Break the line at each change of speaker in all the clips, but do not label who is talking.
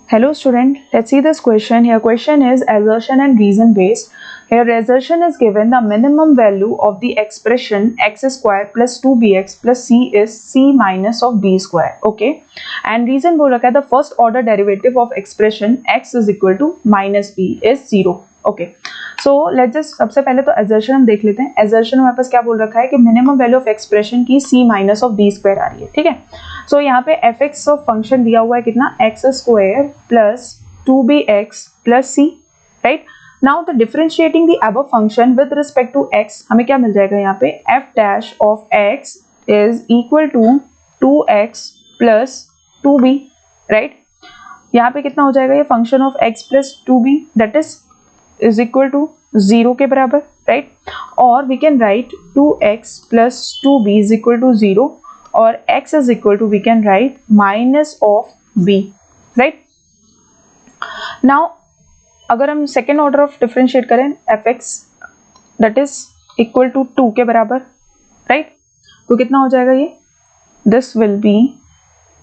Hello student, let's see this question. Here question is assertion and reason based. Here assertion is given the minimum value of the expression x square plus 2bx plus c is c minus of b square. Okay. And reason बोल रखा है the first order derivative of expression x is equal to minus b is 0. Okay. So let's just सबसे पहले तो assertion हम देख लेते हैं. assertion हमारे पास क्या बोल रखा है कि minimum value of expression की c minus of b square आ रही है. ठीक है. So यहाँ पे fx ऑफ फंक्शन दिया हुआ है कितना x square plus 2bx plus c, right? Now the differentiating the above function with respect to x हमें क्या मिल जाएगा यहाँ पे f dash of x is equal to 2x plus 2b, right? यहाँ पे कितना हो जाएगा ये function of x plus 2b that is equal to 0 के बराबर, right? और we can write 2x plus 2b is equal to 0 और x is equal to we can write minus of b, right? Now अगर हम second order of differentiate करें fx that is equal to 2 के बराबर, right? तो कितना हो जाएगा ये this will be,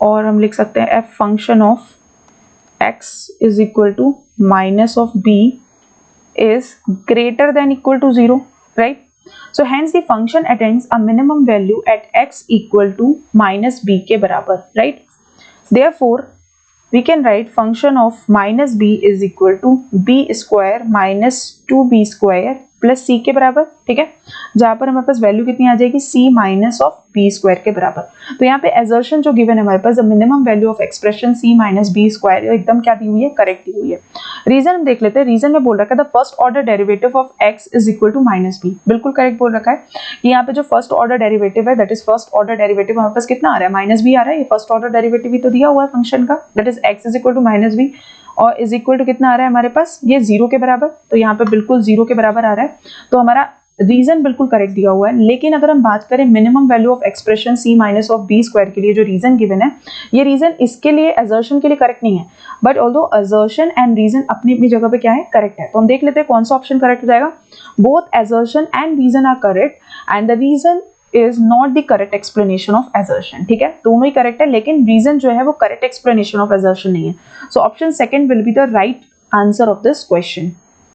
और हम लिख सकते हैं f function of x is equal to minus of b is greater than equal to 0, right? So hence the function attains a minimum value at x equal to minus b के बराबर, right? Therefore we can write function of minus b is equal to b square minus 2b square plus c के बराबर. ठीक है, जहां पर हमारे पास value कितनी आ जाएगी c minus of b square के बराबर. तो यहाँ पे assertion जो गिवन है हमारे पास, the minimum value of expression c minus b square एकदम क्या दी हुई है, करेक्ट दी हुई है. रीजन हम देख लेते हैं. रीजन में बोल रखा है the first order derivative of x is equal to minus b. बिल्कुल करेक्ट बोल रखा है कि यहाँ पे जो फर्स्ट ऑर्डर डेरिवेटिव है that is first order derivative हमारे पास कितना आ रहा है, माइनस b आ रहा है. ये फर्स्ट ऑर्डर डेरिवेटिव ही तो दिया हुआ है फंक्शन का, that is x is equal to minus b और इज इक्वल टू कितना आ रहा है हमारे पास, ये 0 के बराबर. तो यहाँ पे बिल्कुल 0 के बराबर आ रहा है, तो हमारा रीजन बिल्कुल करेक्ट दिया हुआ है. लेकिन अगर हम बात करें minimum value of expression c minus of b square के लिए जो रीजन गिवन है, ये रीजन इसके लिए असर्शन के लिए करेक्ट नहीं है, but although assertion and reason अपनी अपनी जगह पे क्या है, करेक्ट है. तो हम देख लेते हैं कौन सा ऑप्शन करेक्ट हो जाएगा. Both assertion and reason are correct and the reason is not the correct explanation of assertion. ठीक है, दोनों ही करेक्ट है लेकिन रीजन जो है वो करेक्ट explanation of assertion नहीं है. So option second will be the right answer of this question.